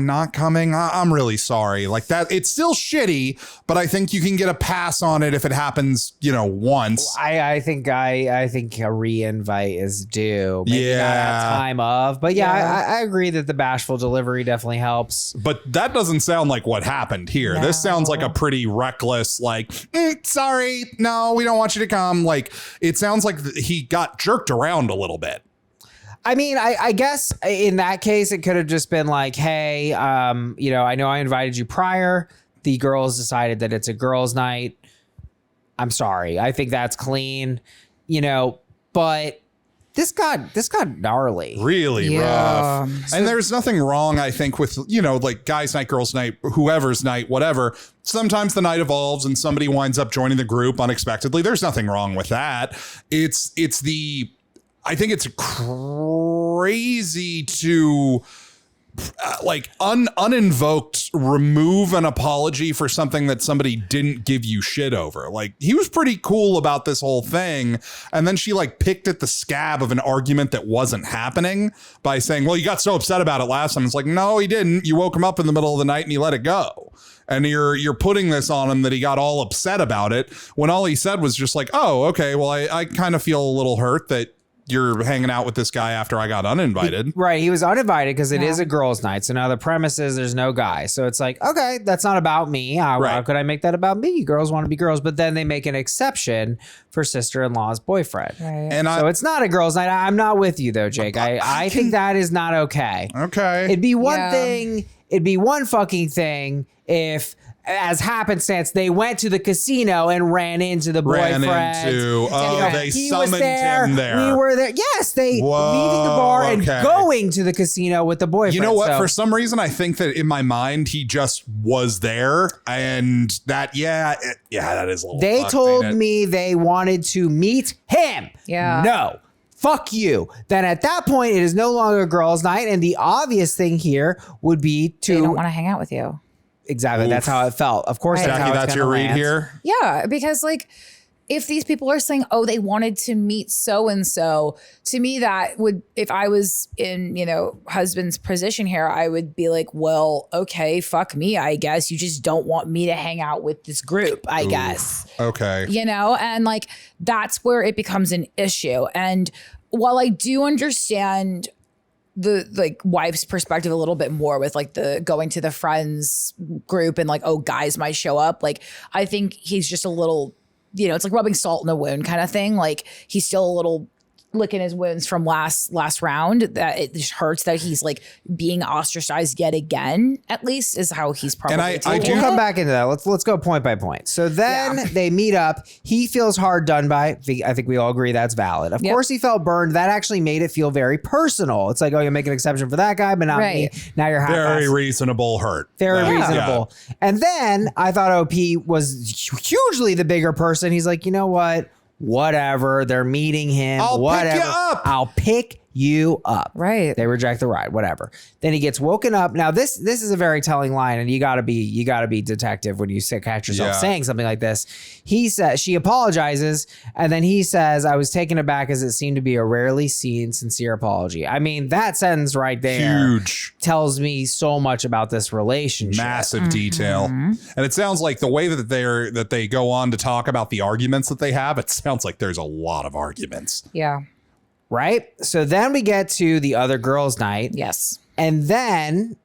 not coming? I'm really sorry. Like that, it's still shitty, but I think you can get a pass on it if it happens, once. I think a re-invite is due. Maybe not at time of, but I agree that the bashful delivery definitely helps. But that doesn't sound like what happened here. No. This sounds like a pretty reckless, like, sorry, no, we don't want you to come. Like, it sounds like he got jerked around a little bit. I mean, I guess in that case, it could have just been like, hey, I know I invited you prior. The girls decided that it's a girls' night. I'm sorry. I think that's clean, but this got gnarly. Really rough. And there's nothing wrong, I think, with, like guys' night, girls' night, whoever's night, whatever. Sometimes the night evolves and somebody winds up joining the group unexpectedly. There's nothing wrong with that. I think it's crazy to uninvoked remove an apology for something that somebody didn't give you shit over. Like, he was pretty cool about this whole thing. And then she picked at the scab of an argument that wasn't happening by saying, well, you got so upset about it last time. It's like, no, he didn't. You woke him up in the middle of the night and he let it go. And you're putting this on him that he got all upset about it when all he said was just like, oh, okay, well, I kind of feel a little hurt that you're hanging out with this guy after I got uninvited. Right. He was uninvited because it is a girls' night. So now the premise is there's no guy. So it's like, okay, that's not about me. How could I make that about me? Girls want to be girls. But then they make an exception for sister-in-law's boyfriend. Right. And so it's not a girls' night. I'm not with you though, Jake. I think that is not okay. Okay. It'd be one thing. It'd be one fucking thing if, as happenstance, they went to the casino and ran into the boyfriend. They summoned him there. We were there. Yes, leaving the bar and going to the casino with the boyfriend. You know what? For some reason, I think that in my mind, he just was there. And that, that is a little They told me they wanted to meet him. Yeah. No. Fuck you. Then at that point, it is no longer a girls' night. And the obvious thing here would be to... They don't want to hang out with you. Exactly. Oof. That's how it felt. Of course, Jackie, that's your read here? Yeah, because if these people are saying, oh, they wanted to meet so-and-so, to me, that would, if I was in, husband's position here, I would be like, well, okay, fuck me, I guess. You just don't want me to hang out with this group, I guess. Okay. And that's where it becomes an issue. And while I do understand the wife's perspective a little bit more with the going to the friends group and oh, guys might show up. I think he's just a little, it's like rubbing salt in a wound kind of thing. He's still a little licking his wounds from last round, that it just hurts that he's like being ostracized yet again, at least is how he's probably We'll come back into that. Let's go point by point. So then they meet up. He feels hard done by. I think we all agree that's valid. Of course he felt burned. That actually made it feel very personal. It's like, oh, you make an exception for that guy, but not me. Now you're very reasonable hurt. Very reasonable. Yeah. And then I thought OP was hugely the bigger person. He's like, you know what? Whatever. They're meeting him. I'll pick you up. Right. They reject the ride. Whatever. Then he gets woken up. Now this is a very telling line, and you gotta be detective when you catch yourself saying something like this. She apologizes, and then he says, "I was taken aback as it seemed to be a rarely seen sincere apology." I mean, that sentence right there tells me so much about this relationship. Massive detail. And it sounds like the way that they go on to talk about the arguments that they have, it sounds like there's a lot of arguments. Yeah. Right? So then we get to the other girls' night. Yes. And then,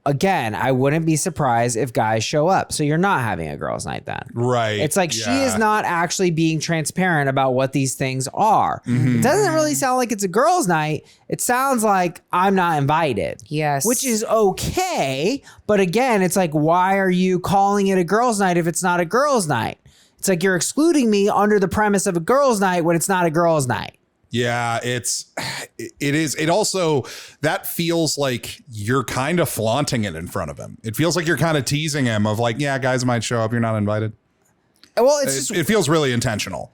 again, I wouldn't be surprised if guys show up. So you're not having a girls' night then. Right. It's like she is not actually being transparent about what these things are. It doesn't really sound like it's a girls' night. It sounds like I'm not invited. Yes. Which is okay. But again, it's like, why are you calling it a girls' night if it's not a girls' night? It's like you're excluding me under the premise of a girls' night when it's not a girls' night. Yeah, it is. It also, that feels like you're kind of flaunting it in front of him. It feels like you're kind of teasing him of like, yeah, guys might show up. You're not invited. Well, it feels really intentional.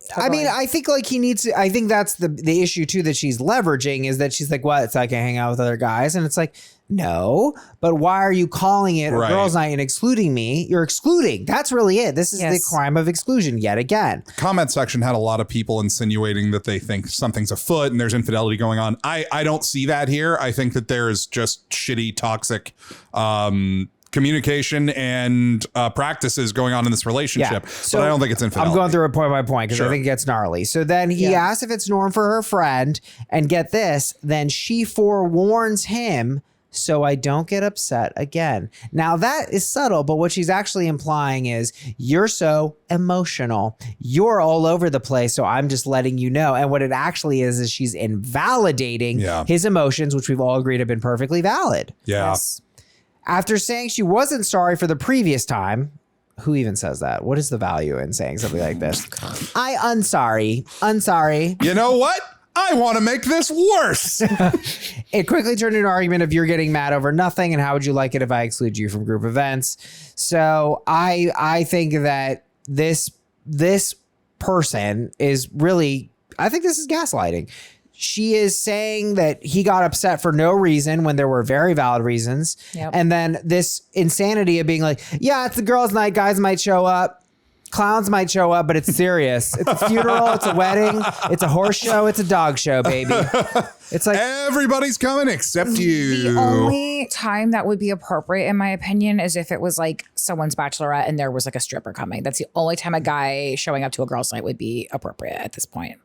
Totally. I mean, I think like he needs to, I think that's the issue too that she's leveraging is that she's like, what? So I can hang out with other guys. And it's like, no, but why are you calling it a girls' night and excluding me? You're excluding. That's really it. This is the crime of exclusion yet again. Comment section had a lot of people insinuating that they think something's afoot and there's infidelity going on. I don't see that here. I think that there's just shitty, toxic, communication and practices going on in this relationship, but I don't think it's infidelity. I'm going through it point by point because I think it gets gnarly. So then he asks if it's norm for her friend, and get this, then she forewarns him so I don't get upset again. Now that is subtle, but what she's actually implying is you're so emotional. You're all over the place, so I'm just letting you know. And what it actually is she's invalidating his emotions, which we've all agreed have been perfectly valid. Yeah. Yes. After saying she wasn't sorry for the previous time, who even says that? What is the value in saying something like this? Unsorry. You know what? I want to make this worse. It quickly turned into an argument of you're getting mad over nothing and how would you like it if I exclude you from group events? So I think that this person is really, I think this is gaslighting. She is saying that he got upset for no reason when there were very valid reasons. Yep. And then this insanity of being like, yeah, it's the girls' night. Guys might show up. Clowns might show up, but it's serious. It's a funeral. It's a wedding. It's a horse show. It's a dog show, baby. It's like everybody's coming except you. The only time that would be appropriate, in my opinion, is if it was like someone's bachelorette and there was like a stripper coming. That's the only time a guy showing up to a girls' night would be appropriate at this point.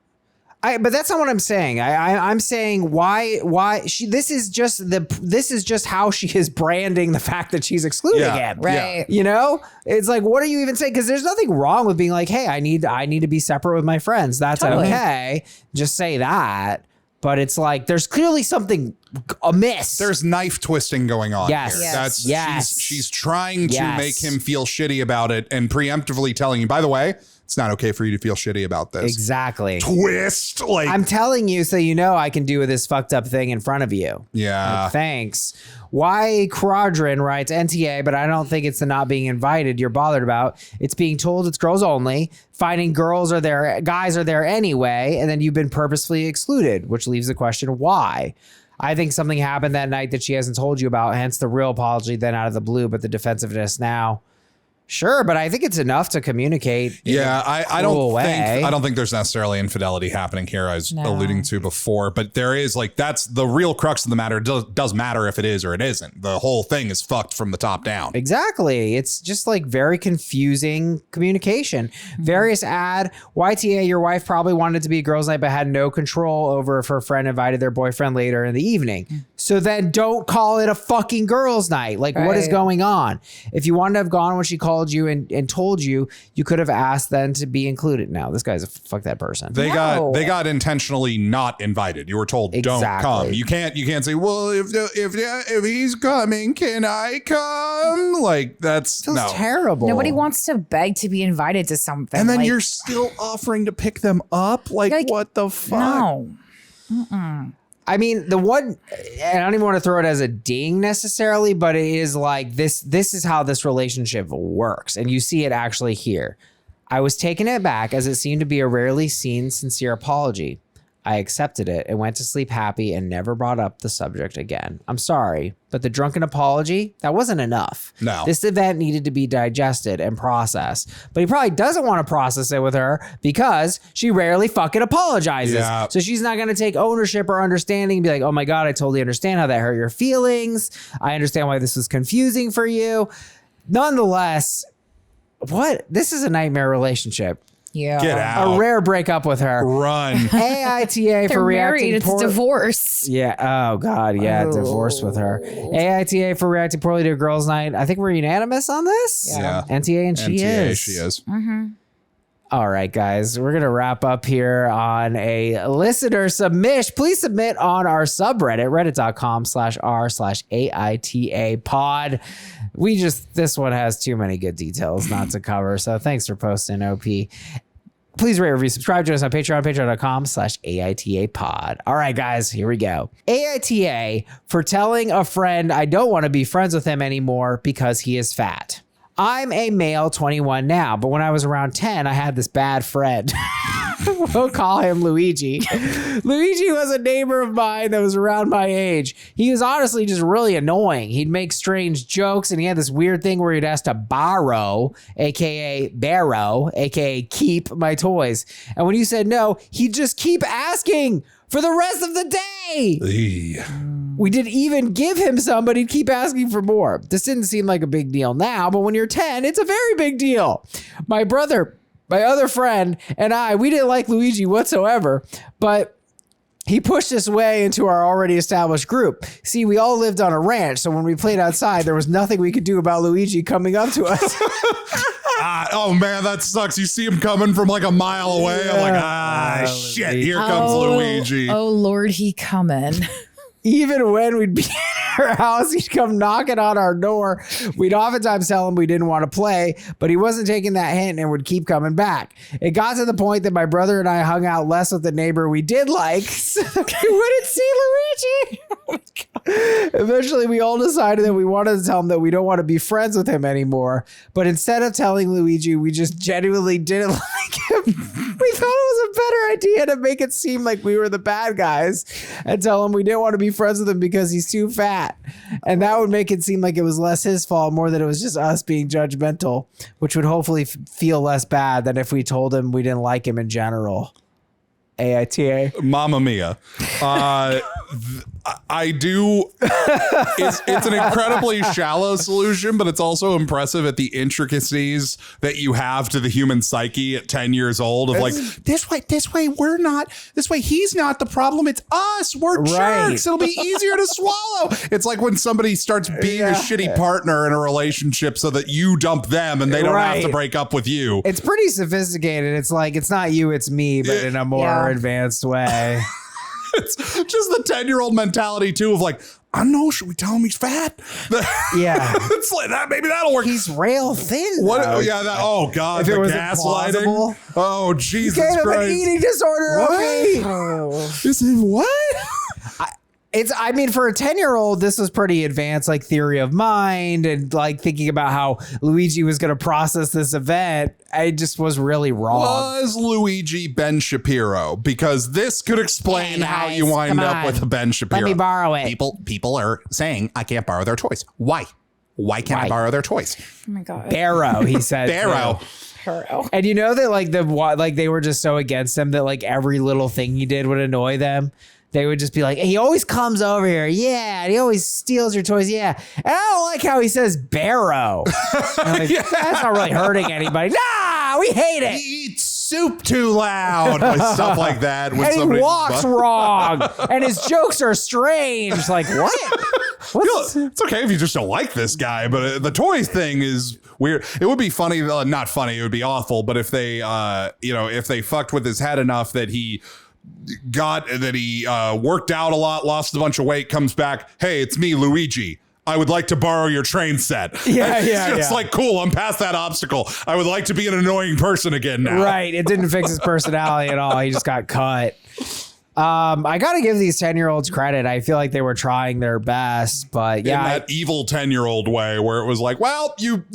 But that's not what I'm saying. I'm saying why she. This is just how she is branding the fact that she's excluding him. Right. You know, it's like, what are you even saying? Because there's nothing wrong with being like, hey, I need to be separate with my friends. That's okay. Just say that. But it's like there's clearly something amiss. There's knife twisting going on. Yes. Here. Yes. She's trying to make him feel shitty about it and preemptively telling you, by the way, it's not okay for you to feel shitty about this. Exactly. Twist. Like, I'm telling you so you know I can do this fucked up thing in front of you. Yeah. Like, thanks. Why Quadrin writes NTA, but I don't think it's the not being invited you're bothered about. It's being told it's girls only. Finding guys are there anyway, and then you've been purposefully excluded, which leaves the question why. I think something happened that night that she hasn't told you about, hence the real apology then out of the blue, but the defensiveness now. Sure, but I think it's enough to communicate. Yeah, I don't think there's necessarily infidelity happening here, I was alluding to before, but there is, like, that's the real crux of the matter. It does matter if it is or it isn't. The whole thing is fucked from the top down. Exactly. It's just like very confusing communication. Various ad, YTA, your wife probably wanted to be a girls' night but had no control over if her friend invited their boyfriend later in the evening. So then don't call it a fucking girls' night. Like, what is going on? If you wanted to have gone when she called you and told you, you could have asked then to be included. Now, this guy's a fuck that person. They got intentionally not invited. You were told don't come. You can't say, well, if he's coming, can I come? Like, that's terrible. Nobody wants to beg to be invited to something. And then you're still offering to pick them up. Like what the fuck? No. I mean, the one, and I don't even want to throw it as a ding necessarily, but it is like this is how this relationship works. And you see it actually here. I was taken aback as it seemed to be a rarely seen sincere apology. I accepted it and went to sleep happy and never brought up the subject again. I'm sorry, but the drunken apology, that wasn't enough. No. This event needed to be digested and processed. But he probably doesn't want to process it with her because she rarely fucking apologizes. Yeah. So she's not going to take ownership or understanding and be like, oh my God, I totally understand how that hurt your feelings. I understand why this was confusing for you. Nonetheless, this is a nightmare relationship. Yeah. Get out. A rare breakup with her. Run. AITA for reacting It's divorce. Yeah. Oh God. Yeah. Divorced with her. AITA for reacting poorly to a girls' night. I think we're unanimous on this. Yeah. NTA and she is. She is. Mm-hmm. All right, guys. We're gonna wrap up here on a listener submission. Please submit on our subreddit, reddit.com/r/AITA pod. This one has too many good details not to cover. So thanks for posting, OP. Please rate, review, subscribe to us on Patreon, patreon.com/AITA pod. All right, guys, here we go. AITA for telling a friend I don't want to be friends with him anymore because he is fat. I'm a male, 21 now, but when I was around 10, I had this bad friend. We'll call him Luigi. Luigi was a neighbor of mine that was around my age. He was honestly just really annoying. He'd make strange jokes, and he had this weird thing where he'd ask to borrow, aka keep my toys. And when you said no, he'd just keep asking for the rest of the day. We didn't even give him some, but he'd keep asking for more. This didn't seem like a big deal now, but when you're 10, it's a very big deal. My brother, my other friend, and we didn't like Luigi whatsoever, but he pushed us way into our already established group. See, we all lived on a ranch, so when we played outside, there was nothing we could do about Luigi coming up to us. Oh man, that sucks. You see him coming from like a mile away. I'm like, shit, here comes Luigi. Oh Lord, he coming. Even when we'd be at our house, he'd come knocking on our door. We'd oftentimes tell him we didn't want to play, but he wasn't taking that hint and would keep coming back. It got to the point that my brother and I hung out less with the neighbor we did like, so we wouldn't see Luigi. Oh my God. Eventually, we all decided that we wanted to tell him that we don't want to be friends with him anymore. But instead of telling Luigi, we just genuinely didn't like him. We thought it was a better idea to make it seem like we were the bad guys and tell him we didn't want to be friends with him because he's too fat. And that would make it seem like it was less his fault, more that it was just us being judgmental, which would hopefully feel less bad than if we told him we didn't like him in general. AITA. Mamma mia. I do. It's an incredibly shallow solution, but it's also impressive at the intricacies that you have to the human psyche at 10 years old of like, this way, we're not, this way, he's not the problem. It's us. We're jerks. It'll be easier to swallow. It's like when somebody starts being a shitty partner in a relationship so that you dump them and they don't have to break up with you. It's pretty sophisticated. It's like, it's not you, it's me, but in a more advanced way. It's just the 10-year-old mentality too of like, I don't know, should we tell him he's fat? Yeah. It's like that, maybe that'll work. He's rail thin. What? Oh, yeah. Oh God. If the it was gaslighting. implausible. Oh Jesus Gave him Christ. an eating disorder. What? Okay. Is it what? I mean, for a 10-year-old, this was pretty advanced, like theory of mind and like thinking about how Luigi was going to process this event. I just was really wrong. Was Luigi Ben Shapiro? Because this could explain how you wind up with a Ben Shapiro. Let me borrow it. People are saying I can't borrow their toys. Why? Why can't I borrow their toys? Oh my God. Barrow, he said. Barrow. And you know that like they were just so against him that like every little thing he did would annoy them. They would just be like, he always comes over here. Yeah. And he always steals your toys. Yeah. And I don't like how he says barrow. Like, that's not really hurting anybody. Nah, we hate it. He eats soup too loud, like stuff like that. When And he walks wrong, and his jokes are strange. Like, what? It's okay if you just don't like this guy, but the toy thing is weird. It would be funny, not funny. It would be awful. But if they, if they fucked with his head enough that he worked out a lot, lost a bunch of weight, comes back. Hey, it's me, Luigi. I would like to borrow your train set. It's like, cool, I'm past that obstacle. I would like to be an annoying person again now. Right. It didn't fix his personality at all. He just got cut. I got to give these 10-year-olds credit. I feel like they were trying their best, but yeah. In that evil 10-year-old way where it was like, well, you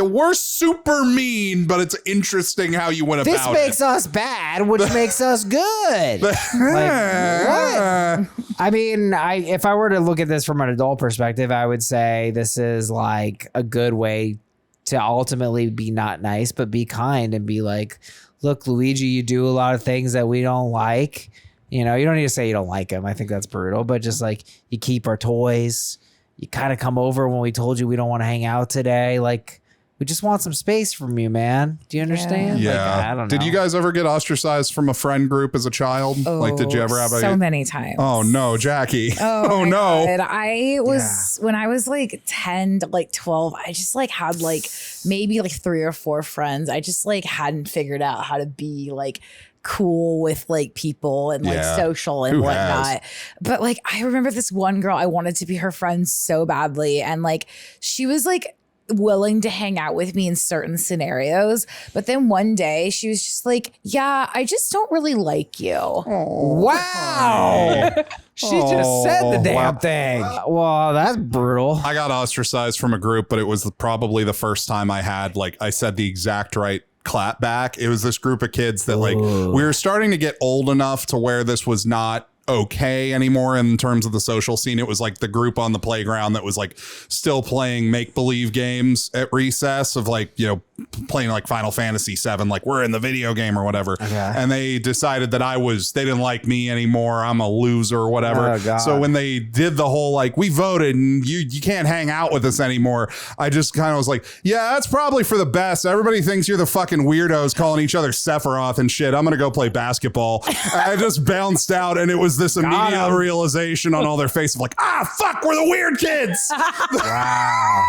were super mean, but it's interesting how you went about it. This makes us bad, which makes us good. Like, what? I mean, if I were to look at this from an adult perspective, I would say this is like a good way to ultimately be not nice, but be kind and be like, look, Luigi, you do a lot of things that we don't like. You know, you don't need to say you don't like him. I think that's brutal, but just like you keep our toys. You kind of come over when we told you we don't want to hang out today. Like, we just want some space from you, man. Do you understand? Yeah. Like, I don't know. Did you guys ever get ostracized from a friend group as a child? Like, did you ever have so many times? Oh no, Jackie. Oh no. God. I was when I was like 10 to like 12, I just like had like maybe like 3 or 4 friends. I just like hadn't figured out how to be like cool with like people and like social and whatnot. But like I remember this one girl, I wanted to be her friend so badly. And like she was like willing to hang out with me in certain scenarios. But then one day she was just like, yeah, I just don't really like you. Wow. She just said the damn thing. Well, that's brutal. I got ostracized from a group, but it was probably the first time I had, like, I said the exact right clap back. It was this group of kids that like, we were starting to get old enough to where this was not okay anymore in terms of the social scene. It was like the group on the playground that was like still playing make-believe games at recess of like, you know, playing like Final Fantasy 7, like we're in the video game or whatever. Okay. And they decided that they didn't like me anymore. I'm a loser or whatever. Oh, so when they did the whole, like, we voted and you can't hang out with us anymore, I just kind of was like, yeah, that's probably for the best. Everybody thinks you're the fucking weirdos calling each other Sephiroth and shit. I'm going to go play basketball. I just bounced out, and it was this immediate realization on all their faces of like, fuck, we're the weird kids. Wow.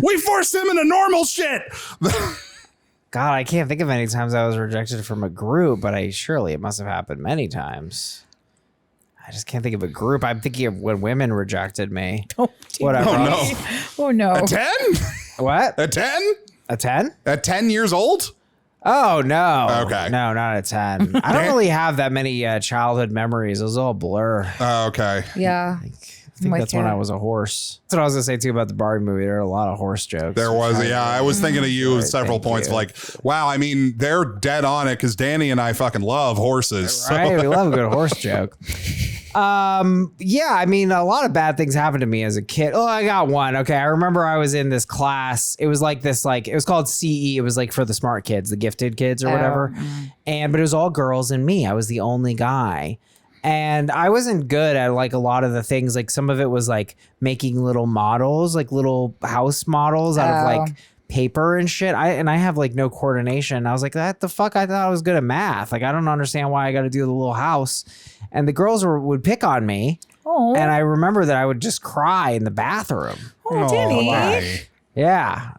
We forced him into normal shit. God, I can't think of any times I was rejected from a group, but surely it must have happened many times. I just can't think of a group. I'm thinking of when women rejected me. Whatever. Oh, no. Oh, no. A 10? What? A 10? A 10? At 10 years old? Oh, no. Okay. No, not a 10. I don't really have that many childhood memories. It was all blur. Okay. Yeah. I think that's when I was a horse. That's what I was going to say, too, about the Barbie movie. There are a lot of horse jokes. There was, I was thinking of you at several points. Like, wow, I mean, they're dead on it because Danny and I fucking love horses. Right? We love a good horse joke. Yeah, I mean, a lot of bad things happened to me as a kid. Oh, I got one. Okay, I remember I was in this class. It was like this, like, it was called CE. It was like for the smart kids, the gifted kids or whatever. But it was all girls and me. I was the only guy. And I wasn't good at like a lot of the things. Like some of it was like making little models, like little house models out of like paper and shit. I have like no coordination. I was like, that the fuck? I thought I was good at math. Like, I don't understand why I got to do the little house. And the girls would pick on me. Oh. And I remember that I would just cry in the bathroom. Oh, Danny. Yeah.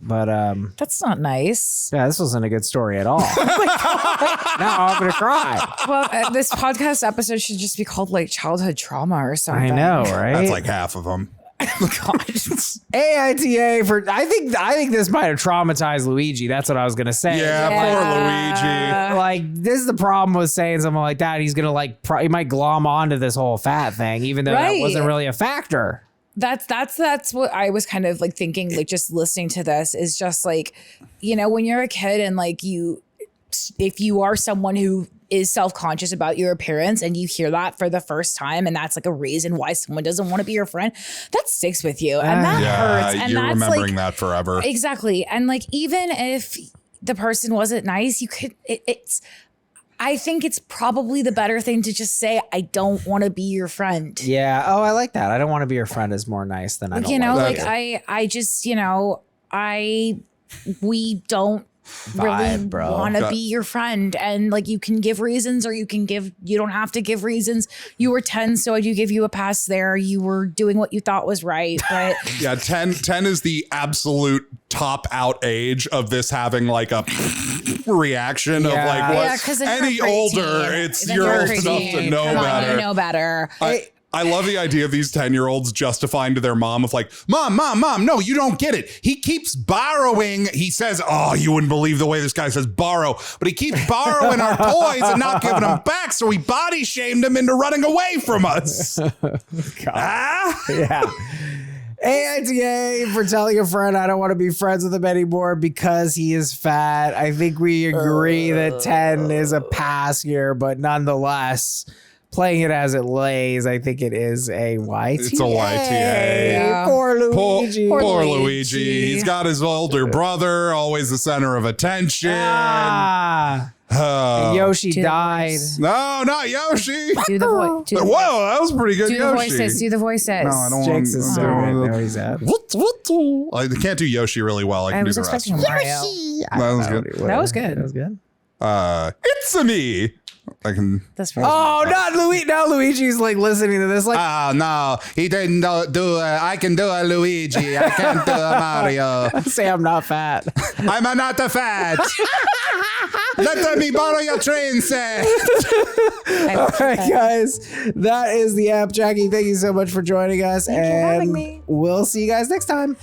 But that's not nice. Yeah, this wasn't a good story at all. Oh my God. Now I'm gonna cry. Well, this podcast episode should just be called like childhood trauma or something. I know, right? That's like half of them. God. AITA for I think this might have traumatized Luigi. That's what I was gonna say. Yeah, poor Luigi. Like, this is the problem with saying something like that. He's gonna like he might glom onto this whole fat thing, even though that wasn't really a factor. That's what I was kind of like thinking, like just listening to this is just like, you know, when you're a kid and like if you are someone who is self-conscious about your appearance and you hear that for the first time and that's like a reason why someone doesn't want to be your friend, that sticks with you and that hurts. And you're that's remembering like, that forever. Exactly. And like, even if the person wasn't nice, you could, I think it's probably the better thing to just say, I don't want to be your friend. Yeah. Oh, I like that. I don't want to be your friend is more nice than I don't you know, like I just, you know, we don't really bro. want to be your friend. And like, you can give reasons or you don't have to give reasons. You were 10, so I do give you a pass there. You were doing what you thought was right. But Yeah, 10 is the absolute top out age of this having like a reaction of like, what? Yeah, 'cause then Any you're older, 13. it's Then you're you're old enough to 13. know Come on, better. you know better. I love the idea of these 10-year-olds justifying to their mom of like, mom, no, you don't get it. He keeps borrowing. He says, oh, you wouldn't believe the way this guy says borrow, but he keeps borrowing our toys and not giving them back. So we body shamed him into running away from us. Yeah. AITA for telling a friend I don't want to be friends with him anymore because he is fat. I think we agree that 10 is a pass here, but nonetheless, playing it as it lays, I think it is a YTA. It's a YTA. Yeah. Poor Luigi. Poor Luigi. He's got his older brother, always the center of attention. And Yoshi Do the died. voice. No, not Yoshi. Do the voice. Whoa, that was pretty good, Do the Yoshi. voices. Do the voices. No, I don't Jake's is so want good. No, he's out. I can't do Yoshi really well. I can I do was the rest. expecting Mario. That was good. That was good. That was good. It's a me. I can. That's right. Oh, not Luigi. Now Luigi's like listening to this. Like, Oh no, he didn't do. I can do a Luigi. I can't do a Mario. say I'm not fat. I'm not a fat. Let me borrow your train set. All right, guys. That is the app. Jackie, thank you so much for joining us. Thank you for having me. We'll see you guys next time.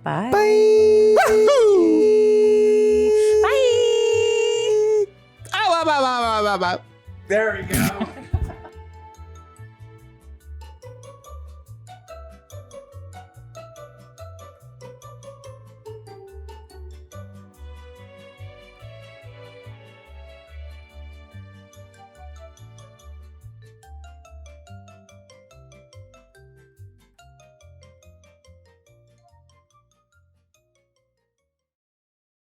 Bye. Bye. Bye. There we go.